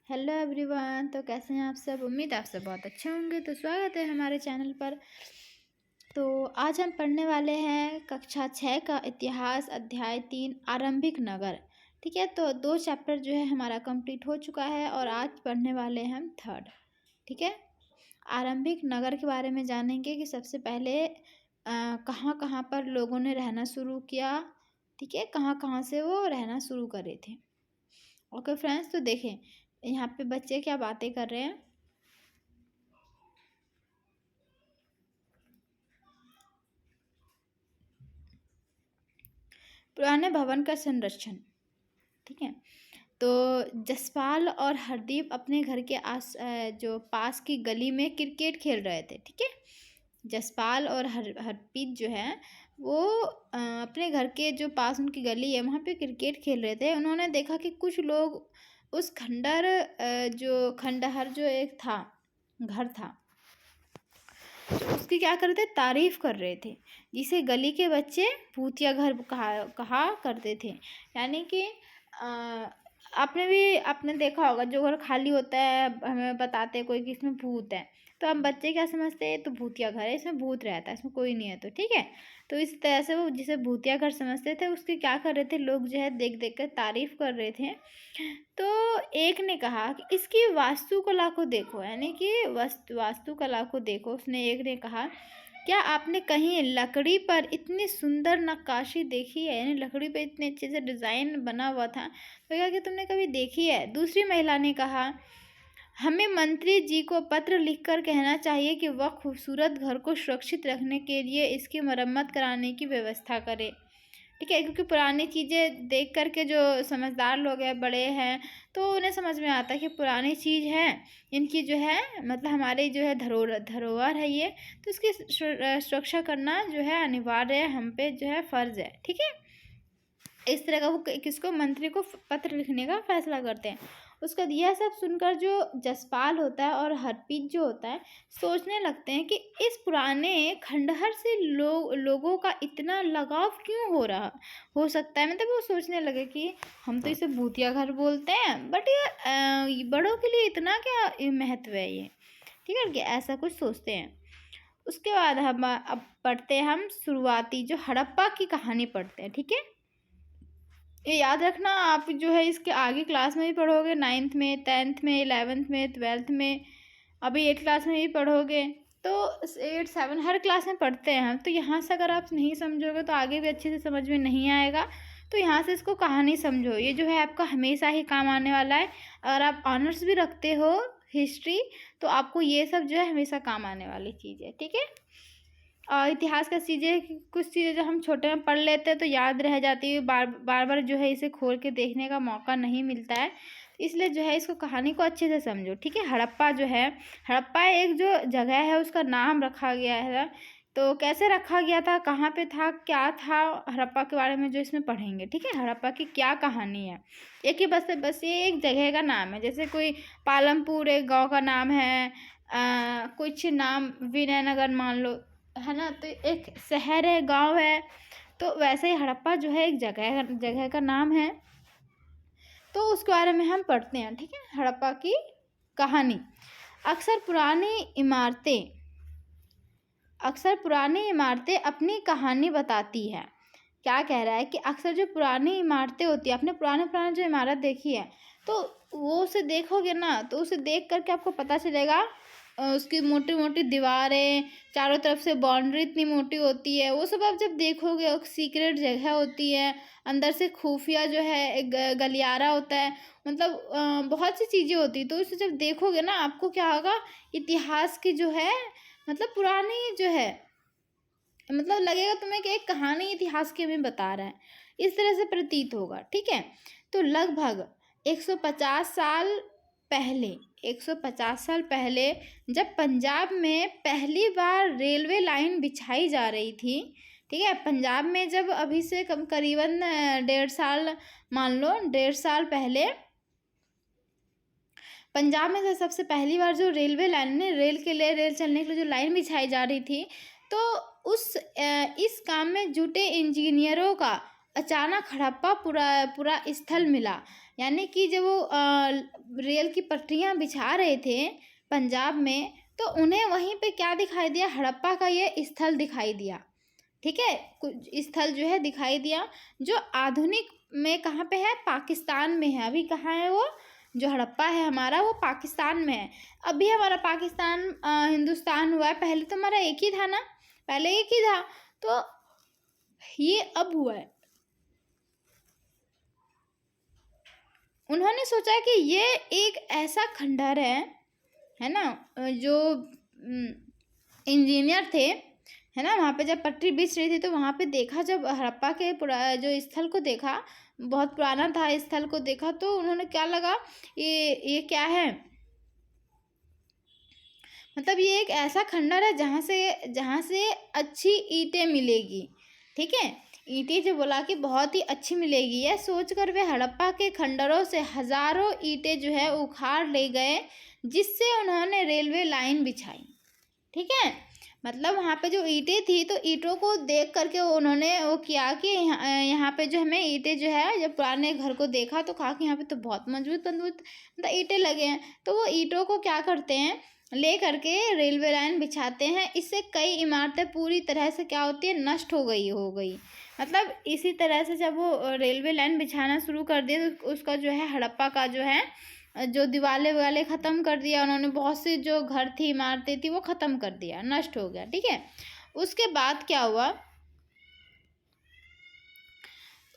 Hello everyone. तो कैसे हैं आप सब? उम्मीद आप सब बहुत अच्छे होंगे। तो स्वागत है हमारे चैनल पर। तो आज हम पढ़ने वाले हैं कक्षा 6 का इतिहास अध्याय 3 आरंभिक नगर। ठीक है, तो 2 चैप्टर जो है हमारा कंप्लीट हो चुका है और आज पढ़ने वाले हैं हम 3rd। ठीक है, आरंभिक नगर के बारे में जानेंगे कि सबसे पहले कहाँ कहाँ पर लोगों ने रहना शुरू किया। ठीक है, कहाँ कहाँ से वो रहना शुरू करे थे। ओके फ्रेंड्स, तो देखें यहाँ पे बच्चे क्या बातें कर रहे हैं। पुराने भवन का संरक्षण। ठीक है, तो जसपाल और हरदीप अपने घर के जो पास की गली में क्रिकेट खेल रहे थे। ठीक है, जसपाल और हरप्रीत जो है वो अपने घर के जो पास उनकी गली है वहाँ पे क्रिकेट खेल रहे थे। उन्होंने देखा कि कुछ लोग उस जो खंडहर जो एक था घर था, तो उसकी क्या कर रहे थे, तारीफ कर रहे थे, जिसे गली के बच्चे भूतिया घर कहा करते थे। यानी कि आपने देखा होगा, जो घर खाली होता है हमें बताते कोई कि इसमें भूत है, तो हम बच्चे क्या समझते हैं, तो भूतिया घर है, इसमें भूत रहता है, इसमें कोई नहीं है। तो ठीक है, तो इस तरह से वो जिसे भूतिया घर समझते थे उसकी क्या कर रहे थे, लोग जो है देख देख कर तारीफ कर रहे थे। तो एक ने कहा कि इसकी वास्तुकला को देखो, यानी कि वास्तुकला को देखो। उसने एक ने कहा, क्या आपने कहीं लकड़ी पर इतनी सुंदर नक्काशी देखी है, यानी लकड़ी पे इतने अच्छे से डिज़ाइन बना हुआ था, तो क्या कि तुमने कभी देखी है। दूसरी महिला ने कहा, हमें मंत्री जी को पत्र लिखकर कहना चाहिए कि वह खूबसूरत घर को सुरक्षित रखने के लिए इसकी मरम्मत कराने की व्यवस्था करे। ठीक है, क्योंकि पुरानी चीज़ें देख कर के जो समझदार लोग हैं, बड़े हैं, तो उन्हें समझ में आता है कि पुरानी चीज़ है, इनकी जो है मतलब हमारी जो है धरोहर है ये, तो इसकी सुरक्षा करना जो है अनिवार्य है, हम पे जो है फ़र्ज़ है। ठीक है, इस तरह का वो किसको, मंत्री को पत्र लिखने का फैसला करते हैं। उसका यह सब सुनकर जो जसपाल होता है और हरप्रीत जो होता है सोचने लगते हैं कि इस पुराने खंडहर से लोगों का इतना लगाव क्यों हो सकता है। मतलब वो सोचने लगे कि हम तो इसे भूतिया घर बोलते हैं, बट ये बड़ों के लिए इतना क्या महत्व है ये। ठीक है, कि ऐसा कुछ सोचते हैं। उसके बाद हम अब पढ़ते हैं, हम शुरुआती जो हड़प्पा की कहानी पढ़ते हैं। ठीक है, ये याद रखना, आप जो है इसके आगे क्लास में भी पढ़ोगे, 9th में, 10th में, 11th में, 12th में, अभी 8th क्लास में भी पढ़ोगे। तो 8 7 हर क्लास में पढ़ते हैं हम। तो यहाँ से अगर आप नहीं समझोगे तो आगे भी अच्छे से समझ में नहीं आएगा। तो यहाँ से इसको कहानी समझो, ये जो है आपका हमेशा ही काम आने वाला है। अगर आप ऑनर्स भी रखते हो हिस्ट्री, तो आपको ये सब जो है हमेशा काम आने वाली चीज़ है। ठीक है, इतिहास का चीज़ें, कुछ चीज़ें जो हम छोटे में पढ़ लेते हैं तो याद रह जाती है, बार बार जो है इसे खोल के देखने का मौका नहीं मिलता है, इसलिए जो है इसको कहानी को अच्छे से समझो। ठीक है, हड़प्पा जो है, हड़प्पा एक जो जगह है उसका नाम रखा गया है। तो कैसे रखा गया था, कहाँ पे था, क्या था हड़प्पा के बारे में जो इसमें पढ़ेंगे। ठीक है, हड़प्पा की क्या कहानी है, एक ही बस ये एक जगह का नाम है। जैसे कोई पालमपुर एक गाँव का नाम है, कुछ नाम विनयनगर मान लो, है ना, तो एक शहर है, गांव है। तो वैसे ही हड़प्पा जो है एक जगह का नाम है, तो उसके बारे में हम पढ़ते हैं। ठीक है, हड़प्पा की कहानी। अक्सर पुरानी इमारतें अपनी कहानी बताती है। क्या कह रहा है कि अक्सर जो पुरानी इमारतें होती है, आपने पुराने जो इमारत देखी है, तो वो उसे देखोगे ना, तो उसे देख करके आपको पता चलेगा, उसकी मोटी मोटी दीवारें, चारों तरफ से बाउंड्री इतनी मोटी होती है, वो सब आप जब देखोगे, एक सीक्रेट जगह होती है, अंदर से खुफिया जो है एक गलियारा होता है, मतलब बहुत सी चीज़ें होती है। तो उसे जब देखोगे ना, आपको क्या होगा, इतिहास की जो है, मतलब पुरानी जो है, मतलब लगेगा तुम्हें कि एक कहानी इतिहास की हमें बता रहा है, इस तरह से प्रतीत होगा। ठीक है, तो लगभग 150 साल पहले 150 साल पहले जब पंजाब में पहली बार रेलवे लाइन बिछाई जा रही थी। ठीक है, पंजाब में जब अभी से करीबन 1.5 साल, मान लो 1.5 साल पहले पंजाब में सबसे पहली बार जो रेलवे लाइन ने रेल चलने के लिए जो लाइन बिछाई जा रही थी, तो इस काम में जुटे इंजीनियरों का अचानक हड़प्पा पूरा स्थल मिला। यानी कि जब वो रेल की पटरियाँ बिछा रहे थे पंजाब में, तो उन्हें वहीं पे क्या दिखाई दिया, हड़प्पा का ये स्थल दिखाई दिया। ठीक है, कुछ स्थल जो है दिखाई दिया, जो आधुनिक में कहाँ पे है, पाकिस्तान में है। अभी कहाँ है वो, जो हड़प्पा है हमारा वो पाकिस्तान में है। अभी हमारा पाकिस्तान हिंदुस्तान हुआ है, पहले तो हमारा एक ही था ना, पहले एक ही था, तो ये अब हुआ है। उन्होंने सोचा कि ये एक ऐसा खंडहर है ना, जो इंजीनियर थे, है ना, वहाँ पे जब पटरी बिछ रही थी तो वहाँ पे देखा, जब हड़प्पा के जो स्थल को देखा, बहुत पुराना था स्थल को देखा, तो उन्होंने क्या लगा, ये क्या है, मतलब ये एक ऐसा खंडहर है जहाँ से अच्छी ईंटें मिलेगी। ठीक है, ईंटें जो बोला कि बहुत ही अच्छी मिलेगी, यह सोचकर वे हड़प्पा के खंडरों से हजारों ईंटें जो है उखाड़ ले गए, जिससे उन्होंने रेलवे लाइन बिछाई। ठीक है, मतलब वहाँ पे जो ईंटें थी, तो ईंटों को देख करके उन्होंने वो किया कि यहाँ पे जो हमें ईंटें जो है, जब पुराने घर को देखा तो कहा कि यहाँ पे तो बहुत मजबूत मतलब ईंटें लगे हैं, तो वो ईंटों को क्या करते हैं, ले करके रेलवे लाइन बिछाते हैं। इससे कई इमारतें पूरी तरह से क्या होती है, नष्ट हो गई। मतलब इसी तरह से जब वो रेलवे लाइन बिछाना शुरू कर दिया, तो उसका जो है हड़प्पा का जो है, जो दीवारें वाले ख़त्म कर दिया उन्होंने, बहुत सी जो घर थी, इमारतें थी, वो ख़त्म कर दिया, नष्ट हो गया। ठीक है, उसके बाद क्या हुआ,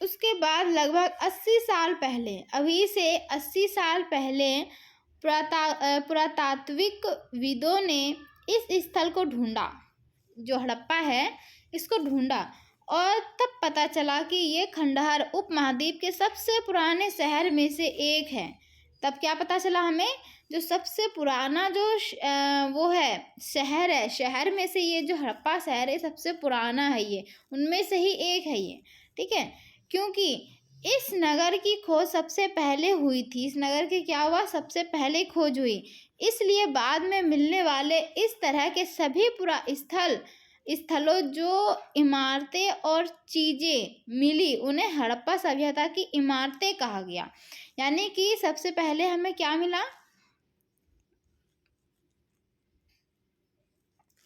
उसके बाद लगभग 80 साल पहले, अभी से 80 साल पहले पुरातात्विक विदों ने इस स्थल को ढूंढा, जो हड़प्पा है इसको ढूंढा, और तब पता चला कि ये खंडहर उपमहाद्वीप के सबसे पुराने शहर में से एक है। तब क्या पता चला हमें, जो सबसे पुराना जो वो है शहर है, शहर में से ये जो हड़प्पा शहर है सबसे पुराना है, ये उनमें से ही एक है ये। ठीक है, क्योंकि इस नगर की खोज सबसे पहले हुई थी, इस नगर की क्या हुआ, सबसे पहले खोज हुई, इसलिए बाद में मिलने वाले इस तरह के सभी स्थलों जो इमारतें और चीज़ें मिली, उन्हें हड़प्पा सभ्यता की इमारतें कहा गया। यानी कि सबसे पहले हमें क्या मिला,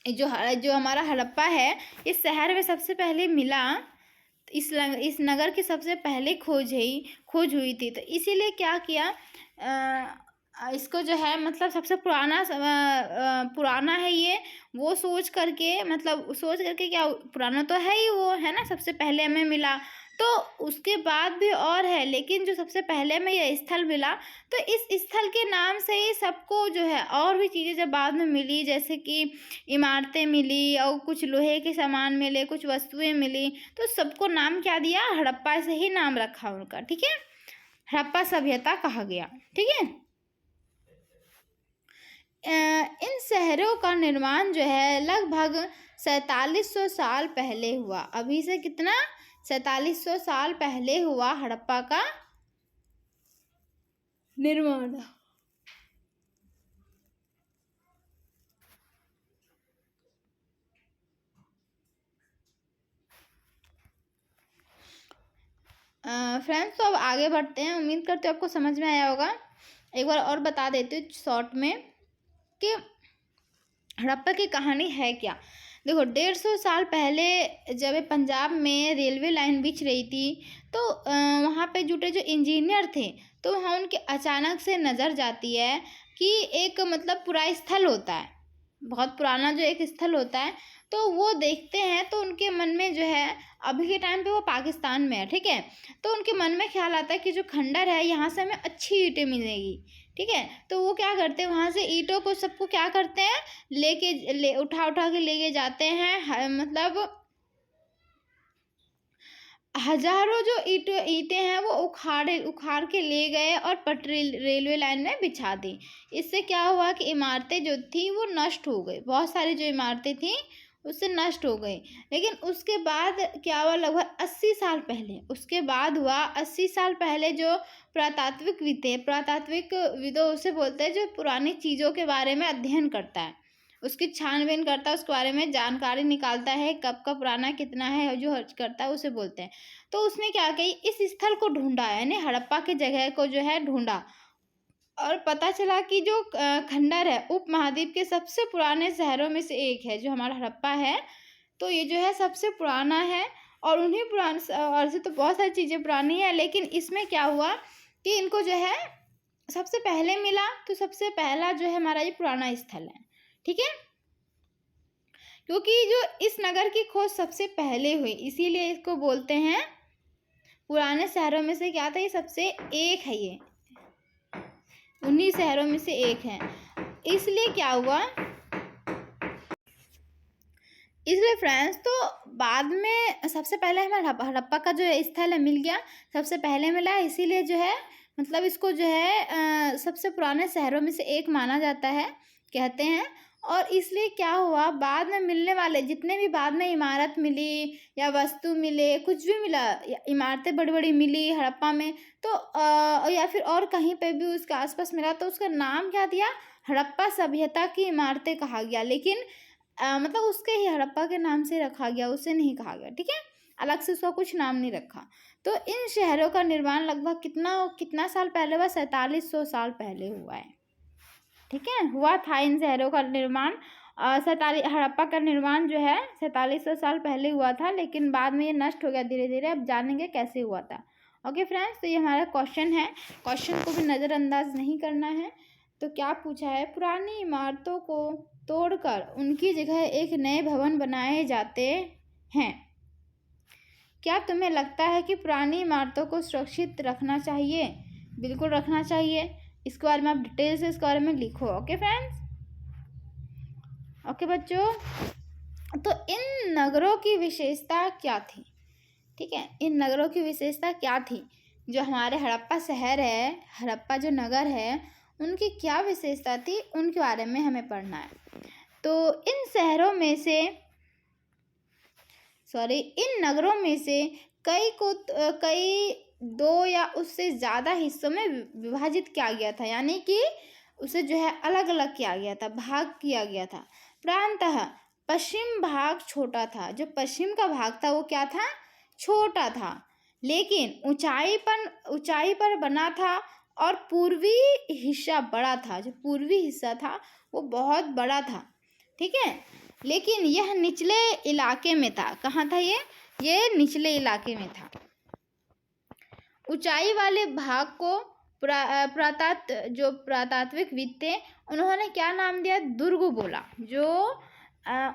जो हमारा हड़प्पा है, इस शहर में सबसे पहले मिला, इस नगर की सबसे पहले खोज हुई थी। तो इसीलिए क्या किया, इसको जो है मतलब सबसे पुराना है ये, वो सोच करके क्या, पुराना तो है ही वो, है ना, सबसे पहले हमें मिला, तो उसके बाद भी और है, लेकिन जो सबसे पहले में यह स्थल मिला, तो इस स्थल के नाम से ही सबको जो है और भी चीज़ें जब बाद में मिली, जैसे कि इमारतें मिली और कुछ लोहे के सामान मिले, कुछ वस्तुएं मिली, तो सबको नाम क्या दिया, हड़प्पा से ही नाम रखा उनका। ठीक है, हड़प्पा सभ्यता कहा गया। ठीक है, इन शहरों का निर्माण जो है लगभग 4700 साल पहले हुआ। अभी से कितना, 4700 साल पहले हुआ हड़प्पा का निर्माण। फ्रेंड्स, तो अब आगे बढ़ते हैं, उम्मीद करते हो आपको समझ में आया होगा। एक बार और बता देती हूँ शॉर्ट में कि हड़प्पा की कहानी है क्या। देखो, 150 साल पहले जब पंजाब में रेलवे लाइन बिछ रही थी, तो वहाँ पे जुटे जो इंजीनियर थे, तो वहाँ उनके अचानक से नज़र जाती है कि एक मतलब पूरा स्थल होता है, बहुत पुराना जो एक स्थल होता है, तो वो देखते हैं, तो उनके मन में जो है, अभी के टाइम पे वो पाकिस्तान में है। ठीक है, तो उनके मन में ख्याल आता है कि जो खंडर है, यहाँ से हमें अच्छी ईंटें मिलेगी। ठीक है, तो वो क्या करते हैं, वहाँ से ईंटों को सबको क्या करते हैं, उठा के लेके जाते हैं, मतलब हजारों जो ईंटें हैं वो उखाड़ के ले गए और पटरी रेलवे लाइन में बिछा दी। इससे क्या हुआ कि इमारतें जो थी वो नष्ट हो गई, बहुत सारी जो इमारतें थी उससे नष्ट हो गई। लेकिन उसके बाद क्या हुआ, लगभग 80 साल पहले, उसके बाद हुआ 80 साल पहले, जो पुरातात्विक विदों उसे बोलते हैं, जो पुरानी चीज़ों के बारे में अध्ययन करता है, उसकी छानबीन करता है, उसके बारे में जानकारी निकालता है, कब का पुराना कितना है, जो हर्ज करता है उसे बोलते हैं। तो उसने क्या की, इस स्थल को ढूंढा, यानी हड़प्पा की जगह को जो है ढूंढा, और पता चला कि जो खंडर है उपमहाद्वीप के सबसे पुराने शहरों में से एक है, जो हमारा हड़प्पा है। तो ये जो है सबसे पुराना है, और उन्हीं पुराने, और से तो बहुत सारी चीज़ें पुरानी है, लेकिन इसमें क्या हुआ कि इनको जो है सबसे पहले मिला, तो सबसे पहला जो है हमारा ये पुराना स्थल है, ठीक है। क्योंकि जो इस नगर की खोज सबसे पहले हुई, इसीलिए इसको बोलते हैं पुराने शहरों में से क्या था, ये सबसे एक है, ये उन्हीं शहरों में से एक है। इसलिए क्या हुआ, इसलिए फ्रेंड्स, तो बाद में सबसे पहले हमारा हड़प्पा का जो स्थल है मिल गया, सबसे पहले मिला, इसीलिए जो है मतलब इसको जो है सबसे पुराने शहरों में से एक माना जाता है, कहते हैं। और इसलिए क्या हुआ, बाद में मिलने वाले जितने भी बाद में इमारत मिली या वस्तु मिले, कुछ भी मिला, इमारतें बड़ी बड़ी मिली हड़प्पा में, तो या फिर और कहीं पे भी उसके आसपास मिला, तो उसका नाम क्या दिया, हड़प्पा सभ्यता की इमारतें कहा गया। लेकिन मतलब उसके ही हड़प्पा के नाम से रखा गया, उसे नहीं कहा गया, ठीक है, अलग से उसका कुछ नाम नहीं रखा। तो इन शहरों का निर्माण लगभग कितना साल पहले हुआ, 4700 साल पहले हुआ है, ठीक है, हुआ था इन शहरों का निर्माण। हड़प्पा का निर्माण जो है 4700 साल पहले हुआ था, लेकिन बाद में ये नष्ट हो गया धीरे धीरे। अब जानेंगे कैसे हुआ था। ओके फ्रेंड्स, तो ये हमारा क्वेश्चन है, क्वेश्चन को भी नज़रअंदाज नहीं करना है। तो क्या पूछा है, पुरानी इमारतों को तोड़कर उनकी जगह एक नए भवन बनाए जाते हैं। क्या तुम्हें लगता है कि पुरानी इमारतों को सुरक्षित रखना चाहिए? बिल्कुल रखना चाहिए। इसके बारे में आप डिटेल से इसके बारे में लिखो। ओके फ्रेंड्स, ओके बच्चों, तो इन नगरों की विशेषता क्या थी, ठीक है, इन नगरों की विशेषता क्या थी, जो हमारे हड़प्पा शहर है, हड़प्पा जो नगर है, उनकी क्या विशेषता थी, उनके बारे में हमें पढ़ना है। तो इन नगरों में से कई दो या उससे ज़्यादा हिस्सों में विभाजित किया गया था, यानी कि उसे जो है अलग अलग किया गया था, भाग किया गया था। प्रांतः पश्चिम भाग छोटा था, जो पश्चिम का भाग था वो क्या था, छोटा था, लेकिन ऊंचाई पर बना था, और पूर्वी हिस्सा बड़ा था, जो पूर्वी हिस्सा था वो बहुत बड़ा था, ठीक है, लेकिन यह निचले इलाके में था। कहाँ था ये निचले इलाके में था। ऊंचाई वाले भाग को पुरातात्विकविद थे, उन्होंने क्या नाम दिया, दुर्ग बोला। जो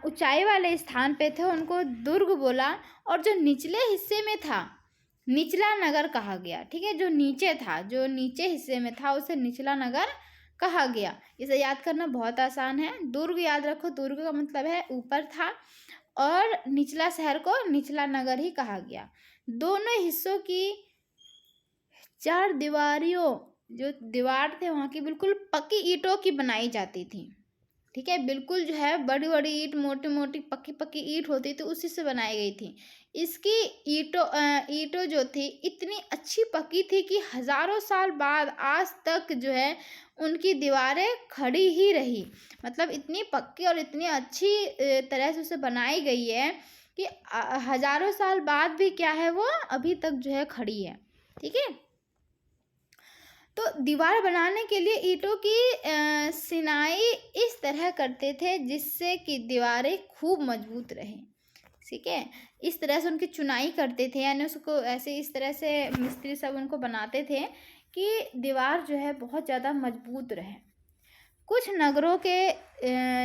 ऊंचाई वाले स्थान पे थे उनको दुर्ग बोला, और जो निचले हिस्से में था निचला नगर कहा गया, ठीक है, जो नीचे हिस्से में था उसे निचला नगर कहा गया। इसे याद करना बहुत आसान है। दुर्ग याद रखो, दुर्ग का मतलब है ऊपर था, और निचला शहर को निचला नगर ही कहा गया। दोनों हिस्सों की चार दीवारियों, जो दीवार थे वहाँ की बिल्कुल पक्की ईंटों की बनाई जाती थी, ठीक है, बिल्कुल जो है बड़ी बड़ी ईंट, मोटी मोटी पक्की ईंट होती थी, उसी से बनाई गई थी। इसकी ईंटों जो थी इतनी अच्छी पक्की थी कि हज़ारों साल बाद आज तक जो है उनकी दीवारें खड़ी ही रही। मतलब इतनी पक्की और इतनी अच्छी तरह से उसे बनाई गई है कि हज़ारों साल बाद भी क्या है, वो अभी तक जो है खड़ी है, ठीक है। तो दीवार बनाने के लिए ईंटों की सिनाई इस तरह करते थे जिससे कि दीवारें खूब मजबूत रहें, ठीक है, इस तरह से उनकी चुनाई करते थे, यानी उसको ऐसे इस तरह से मिस्त्री सब उनको बनाते थे कि दीवार जो है बहुत ज़्यादा मजबूत रहे। कुछ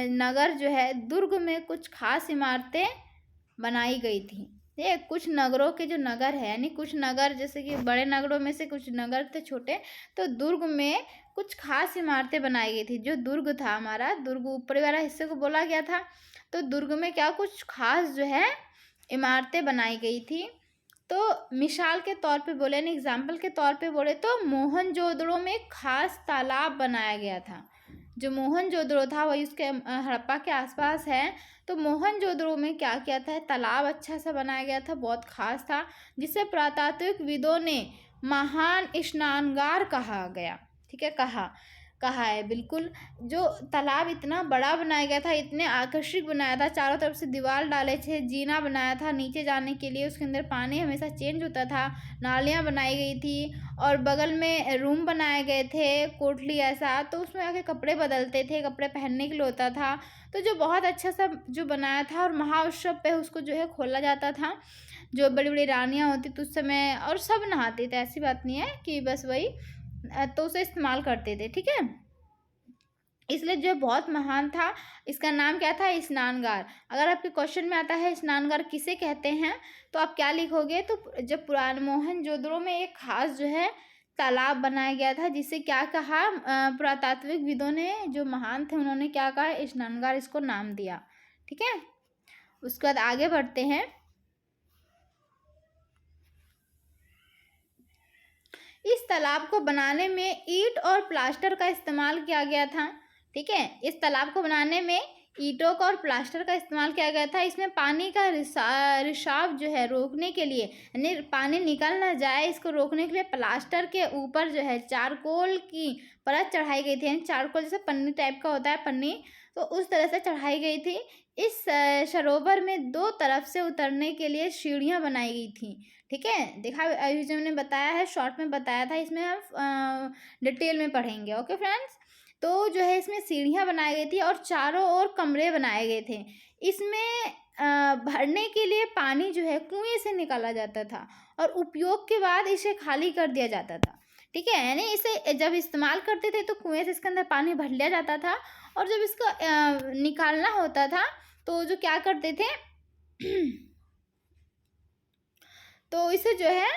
नगर जो है दुर्ग में कुछ खास इमारतें बनाई गई थी। ये कुछ नगरों के जो नगर है, यानी कुछ नगर, जैसे कि बड़े नगरों में से कुछ नगर थे छोटे, तो दुर्ग में कुछ खास इमारतें बनाई गई थी। जो दुर्ग था हमारा, दुर्ग ऊपरी वाला हिस्से को बोला गया था, तो दुर्ग में क्या कुछ खास जो है इमारतें बनाई गई थी। तो मिसाल के तौर पे बोले, यानी एग्जाम्पल के तौर पे बोले तो मोहनजोदड़ो में एक खास तालाब बनाया गया था। जो मोहनजोदड़ो था वही उसके हड़प्पा के आसपास है। तो मोहनजोदड़ो में क्या किया था, तालाब अच्छा सा बनाया गया था, बहुत खास था, जिसे पुरातात्विकविदों ने महान स्नानगार कहा गया, ठीक है, कहा। कहा है। बिल्कुल, जो तालाब इतना बड़ा बनाया गया था, इतने आकर्षक बनाया था, चारों तरफ से दीवार डाले थे, जीना बनाया था नीचे जाने के लिए, उसके अंदर पानी हमेशा चेंज होता था, नालियाँ बनाई गई थी और बगल में रूम बनाए गए थे, कोठली ऐसा, तो उसमें आके कपड़े बदलते थे, कपड़े पहनने के लिए होता था। तो जो बहुत अच्छा सा जो बनाया था और महाउत्सव पे उसको जो है खोला जाता था। जो बड़ी-बड़ी रानियाँ होती थी उस समय और सब नहाते थे, ऐसी बात नहीं है कि बस वही तो उसे इस्तेमाल करते थे, ठीक है? इसलिए जो बहुत महान था, इसका नाम क्या था? स्नानगार। अगर आपके क्वेश्चन में आता है स्नानगार किसे कहते हैं, तो आप क्या लिखोगे? तो जब पुराने मोहनजोदड़ो में एक खास जो है तालाब बनाया गया था, जिसे क्या कहा पुरातात्विक विदों ने, जो महान थे उन्होंने क्या कहा? स्नानगार इसको नाम दिया, ठीक है? उसके बाद आगे बढ़ते हैं। इस तालाब को बनाने में ईंट और प्लास्टर का इस्तेमाल किया गया था, ठीक है? इस तालाब को बनाने में ईंटों का और प्लास्टर का इस्तेमाल किया गया था। इसमें पानी का रिसाव जो है रोकने के लिए, यानी पानी निकल ना जाए, इसको रोकने के लिए प्लास्टर के ऊपर जो है चारकोल की परत चढ़ाई गई थी। यानी चारकोल जैसे पन्नी टाइप का होता है, पन्नी, तो उस तरह से चढ़ाई गई थी। इस सरोवर में 2 तरफ से उतरने के लिए सीढ़ियाँ बनाई गई थी, ठीक है? देखा अभी जो मैंने बताया है, शॉर्ट में बताया था, इसमें हम डिटेल में पढ़ेंगे। Okay friends? तो जो है इसमें सीढ़ियाँ बनाई गई थी और चारों ओर कमरे बनाए गए थे। इसमें भरने के लिए पानी जो है कुएँ से निकाला जाता था और उपयोग के बाद इसे खाली कर दिया जाता था, ठीक है? यानी इसे जब इस्तेमाल करते थे तो कुएँ से इसके अंदर पानी भर लिया जाता था और जब इसको निकालना होता था तो जो क्या करते थे तो इसे जो है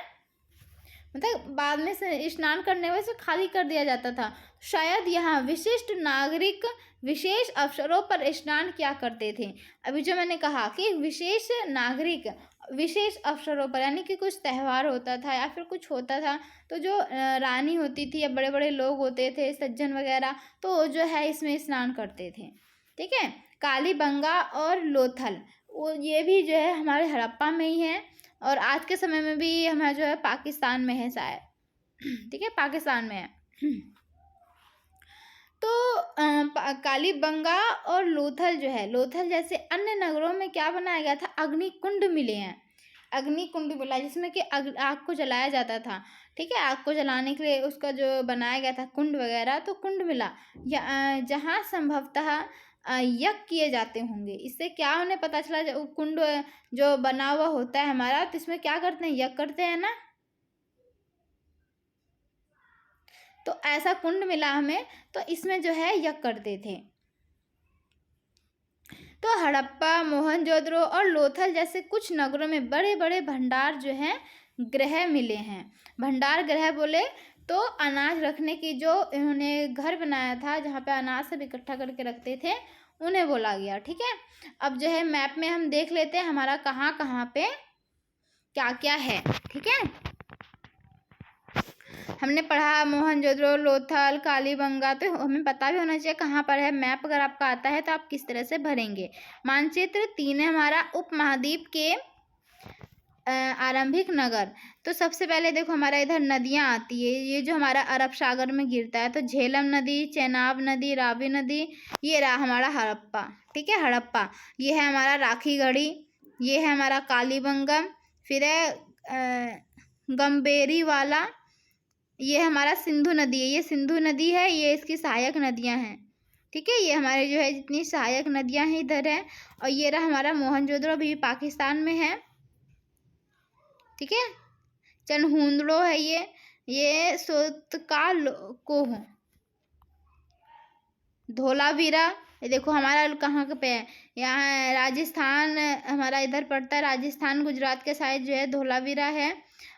मतलब बाद में से स्नान करने वजह से खाली कर दिया जाता था। शायद यहाँ विशिष्ट नागरिक विशेष अवसरों पर स्नान किया करते थे। अभी जो मैंने कहा कि विशेष नागरिक विशेष अवसरों पर, यानी कि कुछ त्यौहार होता था या फिर कुछ होता था, तो जो रानी होती थी या बड़े-बड़े लोग होते थे, सज्जन वगैरह, तो जो है इसमें स्नान करते थे, ठीक है? कालीबंगा और लोथल, वो ये भी जो है हमारे हड़प्पा में ही है और आज के समय में भी हमारा जो है पाकिस्तान में है शायद, ठीक है? पाकिस्तान में है। तो कालीबंगा और लोथल जो है, लोथल जैसे अन्य नगरों में क्या बनाया गया था? अग्निकुंड मिले हैं। अग्निकुंड मिला जिसमें कि आग को जलाया जाता था, ठीक है? आग को जलाने के लिए उसका जो बनाया गया था कुंड वगैरह, तो कुंड मिला जहाँ संभवतः यज्ञ किए जाते होंगे। इससे क्या उन्हें पता चला? जो कुंड जो बना हुआ होता है हमारा, तो इसमें क्या करते हैं? यज्ञ करते हैं ना? तो ऐसा कुंड मिला हमें, तो इसमें जो है यज्ञ करते थे। तो हड़प्पा, मोहनजोदड़ो और लोथल जैसे कुछ नगरों में बड़े-बड़े भंडार जो हैं गृह मिले हैं। भंडार गृह बोले तो अनाज रखने की जो इन्होंने घर बनाया था, जहाँ पे अनाज सब इकट्ठा करके रखते थे, उन्हें बोला गया, ठीक है? अब जो है मैप में हम देख लेते हैं हमारा कहाँ-कहाँ पे क्या-क्या है, ठीक है? हमने पढ़ा मोहनजोदड़ो, लोथल, कालीबंगा, तो हमें पता भी होना चाहिए कहाँ पर है। मैप अगर आपका आता है तो आप किस तरह से भरेंगे। मानचित्र 3 है हमारा उपमहाद्वीप के आरंभिक नगर। तो सबसे पहले देखो हमारा इधर नदियाँ आती है, ये जो हमारा अरब सागर में गिरता है, तो झेलम नदी, चेनाब नदी, रावी नदी, ये रहा हमारा हड़प्पा, ठीक है? हड़प्पा, ये है हमारा राखीगढ़ी, ये है हमारा कालीबंगम, फिर है गम्बेरी वाला, ये हमारा सिंधु नदी है, ये सिंधु नदी है, ये इसकी सहायक नदियां हैं, ठीक है? ये हमारे जो है जितनी सहायक नदियां हैं इधर है। और ये रहा हमारा मोहनजोदड़ो, अभी पाकिस्तान में है, ठीक है? चनहुंदड़ो है ये सोतकाकोह, धोलावीरा, ये देखो हमारा कहाँ पे है? यहाँ है राजस्थान, हमारा इधर पड़ता है राजस्थान, गुजरात के साइड जो है धोलावीरा है।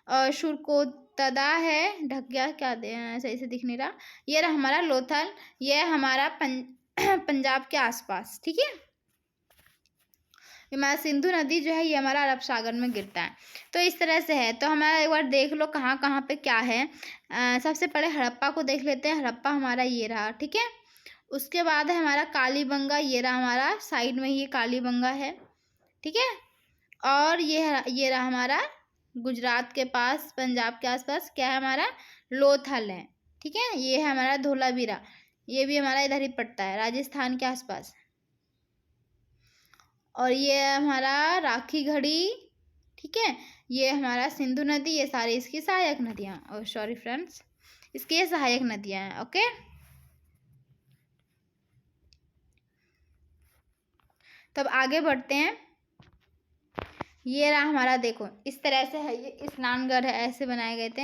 और सुरकोतदा है, ढक गया क्या सही से दिख नहीं रहा। ये रहा हमारा लोथल, ये हमारा पंजाब के आसपास, ठीक है? हमारा सिंधु नदी जो है ये हमारा अरब सागर में गिरता है। तो इस तरह से है। तो हमारा एक बार देख लो कहाँ कहाँ पे क्या है। सबसे पहले हड़प्पा को देख लेते हैं। हड़प्पा हमारा ये रहा, ठीक है? उसके बाद है हमारा कालीबंगा, ये रहा हमारा साइड में, ये कालीबंगा है, ठीक है? और ये रहा हमारा गुजरात के पास, पंजाब के आसपास क्या है हमारा? लोथल है, ठीक है? ये है हमारा धोलावीरा। ये भी हमारा इधर ही पड़ता है, राजस्थान के आसपास। और ये है हमारा राखी घड़ी, ठीक है। ये हमारा सिंधु नदी, ये सारी इसकी सहायक नदियाँ, और सॉरी फ्रेंड्स, इसकी ये सहायक नदियाँ हैं। ओके, तब आगे बढ़ते हैं। ये रहा हमारा, देखो इस तरह से है, ये स्नानघर है, ऐसे बनाए गए थे।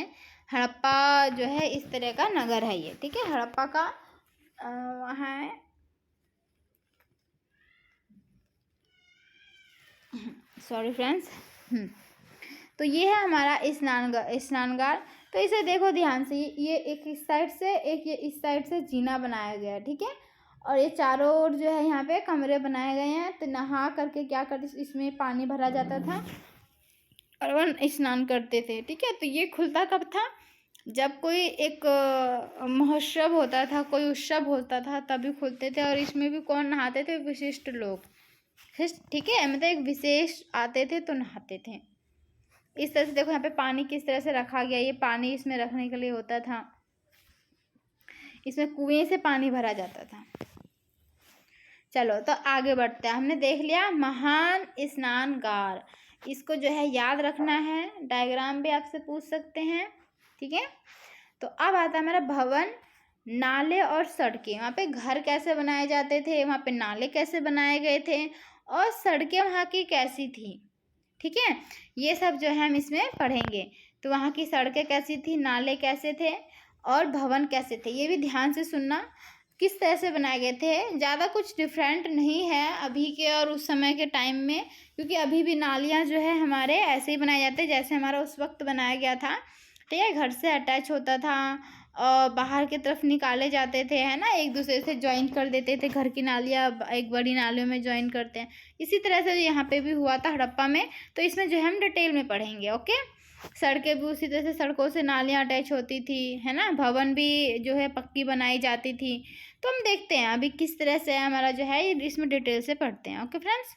हड़प्पा जो है इस तरह का नगर है ये, ठीक है। हड़प्पा का वहाँ है, सॉरी फ्रेंड्स। तो ये है हमारा स्नानघर। तो इसे देखो ध्यान से, ये एक इस साइड से, एक ये इस साइड से जीना बनाया गया है, ठीक है। और ये चारों ओर जो है यहाँ पे कमरे बनाए गए हैं। तो नहा करके क्या करते, इसमें पानी भरा जाता था और वह स्नान करते थे, ठीक है। तो ये खुलता कब था, जब कोई एक महोत्सव होता था, कोई उत्सव होता था, तभी खुलते थे। और इसमें भी कौन नहाते थे, विशिष्ट लोग, ठीक है, मतलब एक विशेष आते थे तो नहाते थे। इस तरह से देखो यहाँ पे पानी किस तरह से रखा गया, ये पानी इसमें रखने के लिए होता था, इसमें कुएं से पानी भरा जाता था। चलो तो आगे बढ़ते हैं। हमने देख लिया महान स्नानगार, इसको जो है याद रखना है, डायग्राम भी आपसे पूछ सकते हैं, ठीक है। तो अब आता है हमारा भवन, नाले और सड़कें। वहाँ पे घर कैसे बनाए जाते थे, वहाँ पे नाले कैसे बनाए गए थे, और सड़कें वहाँ की कैसी थी, ठीक है। ये सब जो है हम इसमें पढ़ेंगे। तो वहाँ की सड़कें कैसी थी, नाले कैसे थे, और भवन कैसे थे, ये भी ध्यान से सुनना, किस तरह से बनाए गए थे। ज़्यादा कुछ डिफरेंट नहीं है अभी के और उस समय के टाइम में, क्योंकि अभी भी नालियाँ जो है हमारे ऐसे ही बनाए जाते हैं जैसे हमारा उस वक्त बनाया गया था, ठीक है। घर से अटैच होता था और बाहर की तरफ निकाले जाते थे, है ना, एक दूसरे से ज्वाइन कर देते थे। घर की नालियाँ एक बड़ी नालियों में ज्वाइन करते हैं, इसी तरह से यहाँ पे भी हुआ था हड़प्पा में। तो इसमें जो है हम डिटेल में पढ़ेंगे। ओके, सड़कें भी उसी तरह से, सड़कों से नालियाँ अटैच होती थी, है ना। भवन भी जो है पक्की बनाई जाती थी। तो हम देखते हैं अभी किस तरह से हमारा जो है इसमें डिटेल से पढ़ते हैं। ओके फ्रेंड्स,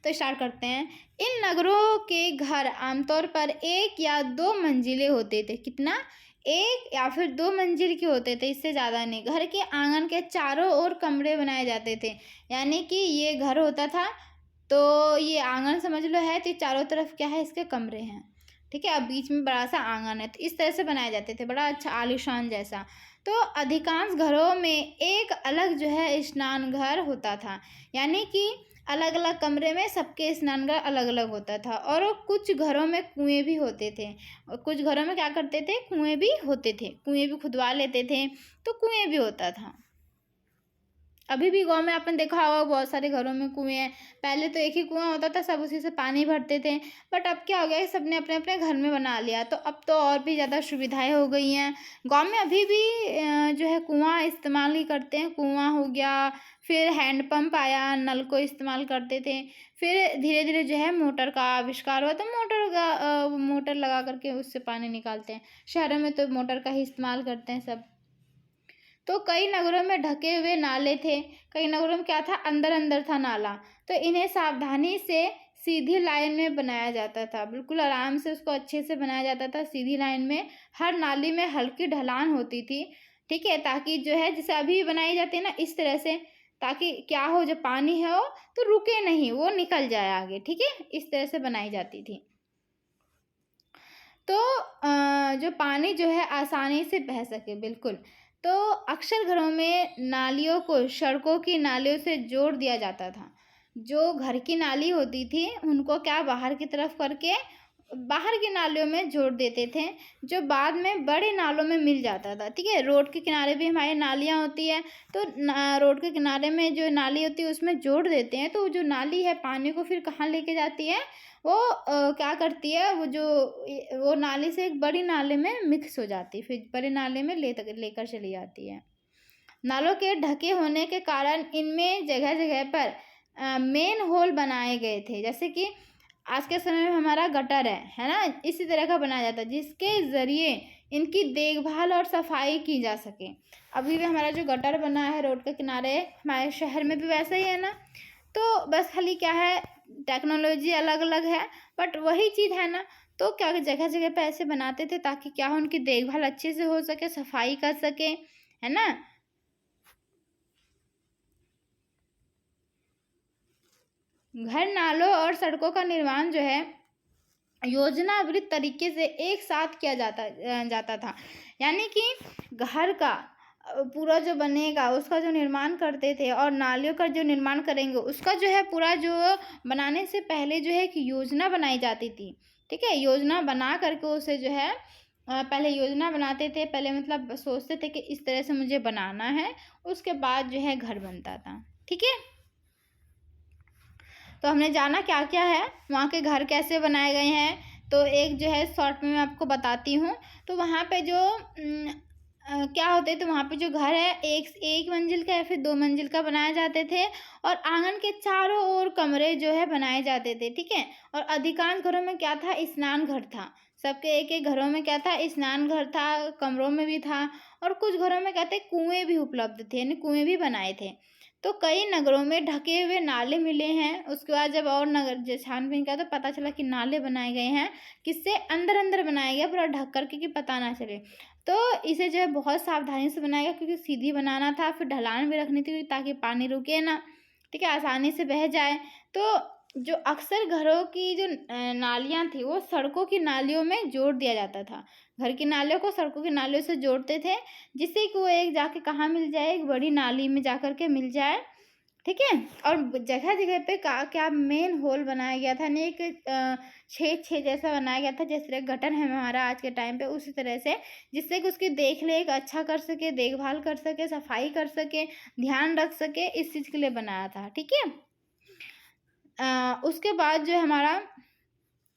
तो स्टार्ट करते हैं। इन नगरों के घर आमतौर पर 1 या 2 मंजिले होते थे। कितना, 1 या फिर 2 मंजिल के होते थे, इससे ज़्यादा नहीं। घर के आंगन के चारों ओर कमरे बनाए जाते थे, यानी कि ये घर होता था तो ये आंगन समझ लो है, तो चारों तरफ क्या है, इसके कमरे हैं, ठीक है। अब बीच में बड़ा सा आंगन है, तो इस तरह से बनाए जाते थे, बड़ा अच्छा आलीशान जैसा। तो अधिकांश घरों में एक अलग जो है स्नान घर होता था, यानी कि अलग अलग कमरे में सबके स्नानघर अलग अलग होता था। और कुछ घरों में कुएं भी होते थे, और कुछ घरों में क्या करते थे, कुएं भी होते थे, कुएं भी खुदवा लेते थे, तो कुएं भी होता था। अभी भी गांव में आपने देखा होगा बहुत सारे घरों में कुएं हैं। पहले तो एक ही कुआं होता था, सब उसी से पानी भरते थे, बट अब क्या हो गया, सबने अपने अपने घर में बना लिया। तो अब तो और भी ज़्यादा सुविधाएं हो गई हैं। गांव में अभी भी जो है कुआं इस्तेमाल ही करते हैं, कुआं हो गया, फिर हैंडपम्प आया, नल को इस्तेमाल करते थे। फिर धीरे धीरे जो है मोटर का आविष्कार हुआ, तो मोटर लगा करके उससे पानी निकालते हैं। शहरों में तो मोटर का ही इस्तेमाल करते हैं सब। तो कई नगरों में ढके हुए नाले थे, कई नगरों में क्या था, अंदर अंदर था नाला। तो इन्हें सावधानी से सीधी लाइन में बनाया जाता था, बिल्कुल आराम से उसको अच्छे से बनाया जाता था, सीधी लाइन में। हर नाली में हल्की ढलान होती थी, ठीक है, ताकि जो है जैसे अभी बनाई जाती है ना इस तरह से, ताकि क्या हो, जो पानी है वो तो रुके नहीं, वो निकल जाए आगे, ठीक है, इस तरह से बनाई जाती थी। तो जो पानी जो है आसानी से बह सके, बिल्कुल। तो अक्सर घरों में नालियों को सड़कों की नालियों से जोड़ दिया जाता था। जो घर की नाली होती थी उनको क्या बाहर की तरफ करके बाहर की नालियों में जोड़ देते थे, जो बाद में बड़े नालों में मिल जाता था, ठीक है। रोड के किनारे भी हमारी नालियाँ होती है, तो रोड के किनारे में जो नाली होती है उसमें जोड़ देते हैं। तो जो नाली है पानी को फिर कहाँ लेके जाती है, वो क्या करती है, वो नाली से एक बड़ी नाले में मिक्स हो जाती है, फिर बड़े नाले में लेकर चली जाती है। नालों के ढके होने के कारण इनमें जगह जगह पर मेन होल बनाए गए थे, जैसे कि आज के समय में हमारा गटर है ना, इसी तरह का बनाया जाता है, जिसके ज़रिए इनकी देखभाल और सफाई की जा सके। अभी भी हमारा जो गटर बना है रोड के किनारे, हमारे शहर में भी वैसा ही है ना। तो बस खाली क्या है, टेक्नोलॉजी अलग अलग है, बट वही चीज़ है ना। तो क्या जगह जगह पे ऐसे बनाते थे ताकि क्या हो, उनकी देखभाल अच्छे से हो सके, सफाई कर सके, है ना। घर, नालों और सड़कों का निर्माण जो है योजनाबद्ध तरीके से एक साथ किया जाता था। यानी कि घर का पूरा जो बनेगा उसका जो निर्माण करते थे, और नालियों का जो निर्माण करेंगे उसका जो है पूरा जो बनाने से पहले जो है एक योजना बनाई जाती थी। ठीक है, योजना बना करके उसे जो है पहले योजना बनाते थे, पहले मतलब सोचते थे कि इस तरह से मुझे बनाना है, उसके बाद जो है घर बनता था। ठीक है, तो हमने जाना क्या क्या है, वहाँ के घर कैसे बनाए गए हैं। तो एक जो है शॉर्ट में मैं आपको बताती हूँ। तो वहाँ पे जो क्या होते, तो वहाँ पे जो घर है एक मंजिल का या फिर 2 मंजिल का बनाए जाते थे, और आंगन के चारों ओर कमरे जो है बनाए जाते थे। ठीक है, और अधिकांश घरों में क्या था, स्नान घर था। सबके एक एक घरों में क्या था, स्नान घर था, कमरों में भी था, और कुछ घरों में क्या थे, कुएं भी उपलब्ध थे, यानी कुएं भी बनाए थे। तो कई नगरों में ढके हुए नाले मिले हैं। उसके बाद जब और नगर छानबीन किया तो पता चला कि नाले बनाए गए हैं, किससे, अंदर अंदर बनाया गया पूरा ढक करके कि पता ना चले। तो इसे जो है बहुत सावधानी से बनाया गया, क्योंकि सीधी बनाना था, फिर ढलान भी रखनी थी ताकि पानी रुके ना, ठीक है, आसानी से बह जाए। तो जो अक्सर घरों की जो नालियाँ थी वो सड़कों की नालियों में जोड़ दिया जाता था। घर की नालियों को सड़कों की नालियों से जोड़ते थे, जिससे कि वो एक जाके कहाँ मिल जाए, एक बड़ी नाली में जा कर के मिल जाए। ठीक है, और जगह जगह पे क्या मेन होल बनाया गया था, नहीं एक छेद जैसा बनाया गया था, जिस तरह गटर है हमारा आज के टाइम पे, उसी तरह से, जिससे कि उसकी देख रेख अच्छा कर सके, देखभाल कर सके, सफाई कर सके, ध्यान रख सके, इस चीज़ के लिए बनाया था। ठीक है, उसके बाद जो हमारा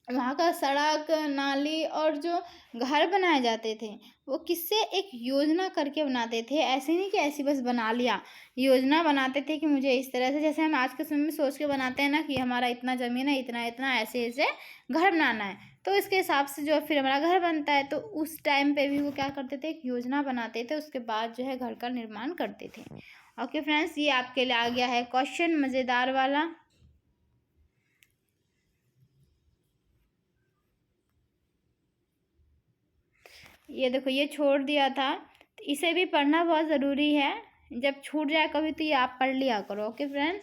वहाँ का सड़क, नाली और जो घर बनाए जाते थे, वो किससे, एक योजना करके बनाते थे। ऐसे नहीं कि ऐसे बस बना लिया, योजना बनाते थे कि मुझे इस तरह से, जैसे हम आज के समय में सोच के बनाते हैं ना कि हमारा इतना ज़मीन है, इतना इतना ऐसे ऐसे घर बनाना है, तो इसके हिसाब से जो फिर हमारा घर बनता है। तो उस टाइम पे भी वो क्या करते थे, एक योजना बनाते थे, उसके बाद जो है घर का निर्माण करते थे। ओके फ्रेंड्स, ये आपके लिए आ गया है क्वेश्चन मज़ेदार वाला। ये देखो, ये छोड़ दिया था, तो इसे भी पढ़ना बहुत ज़रूरी है। जब छूट जाए कभी तो ये आप पढ़ लिया करो। ओके फ्रेंड्स,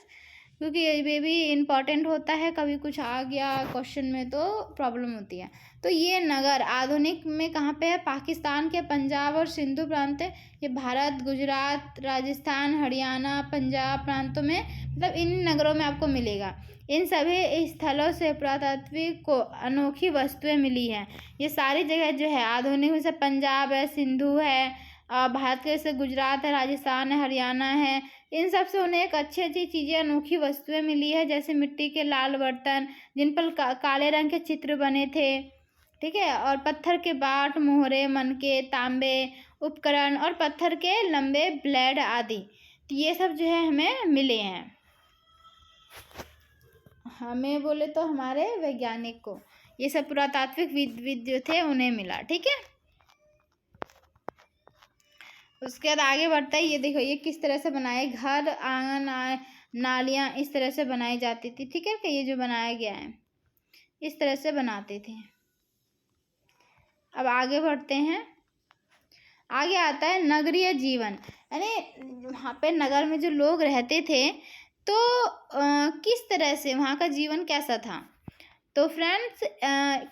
क्योंकि ये भी इम्पॉर्टेंट होता है, कभी कुछ आ गया क्वेश्चन में तो प्रॉब्लम होती है। तो ये नगर आधुनिक में कहाँ पे है, पाकिस्तान के पंजाब और सिंधु प्रांत, ये भारत, गुजरात, राजस्थान, हरियाणा, पंजाब प्रांतों में, मतलब इन नगरों में आपको मिलेगा। इन सभी स्थलों से पुरातात्विक को अनोखी वस्तुएं मिली हैं। ये सारी जगह जो है आधुनिक में से पंजाब है, सिंधु है, भारत के जैसे गुजरात है, राजस्थान है, हरियाणा है, इन सब से उन्हें एक अच्छी अच्छी चीज़ें, अनोखी वस्तुएं मिली है, जैसे मिट्टी के लाल बर्तन जिन पर काले रंग के चित्र बने थे। ठीक है, और पत्थर के बाट, मोहरे, मनके, तांबे उपकरण और पत्थर के लंबे ब्लेड आदि, तो ये सब जो है हमें मिले हैं। हमें बोले तो हमारे वैज्ञानिक को ये सब पुरातात्विक विद जो थे उन्हें मिला। ठीक है, उसके बाद आगे बढ़ता है। ये देखो, ये किस तरह से बनाए, घर, आंगन, नालियाँ इस तरह से बनाई जाती थी। ठीक है, कि ये जो बनाया गया है इस तरह से बनाते थे। अब आगे बढ़ते हैं। आगे आता है नगरीय जीवन, यानी वहाँ पे नगर में जो लोग रहते थे तो किस तरह से वहाँ का जीवन कैसा था। तो फ्रेंड्स,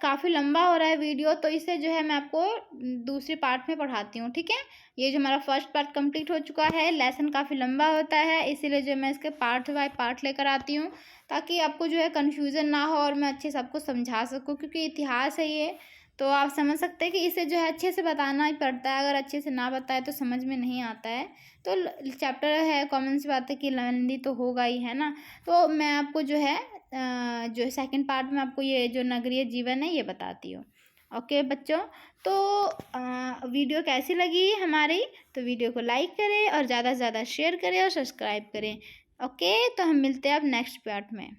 काफ़ी लंबा हो रहा है वीडियो, तो इसे जो है मैं आपको दूसरे पार्ट में पढ़ाती हूँ। ठीक है, ये जो हमारा फर्स्ट पार्ट कंप्लीट हो चुका है, लेसन काफ़ी लंबा होता है, इसीलिए जो मैं इसके पार्ट बाय पार्ट लेकर आती हूँ, ताकि आपको जो है कन्फ्यूज़न ना हो और मैं अच्छे से आपको समझा सकूँ, क्योंकि इतिहास है ये, तो आप समझ सकते हैं कि इसे जो है अच्छे से बताना ही पड़ता है। अगर अच्छे से ना बताए तो समझ में नहीं आता है। तो चैप्टर है, कॉमन सी बात है कि लेंथी तो होगा ही, है ना। तो मैं आपको जो है जो सेकंड पार्ट में आपको ये जो नगरीय जीवन है ये बताती हूँ। ओके बच्चों, तो वीडियो कैसी लगी हमारी, तो वीडियो को लाइक करें और ज़्यादा से ज़्यादा शेयर करें और सब्सक्राइब करें। ओके, तो हम मिलते हैं अब नेक्स्ट पार्ट में।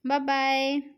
Bye bye.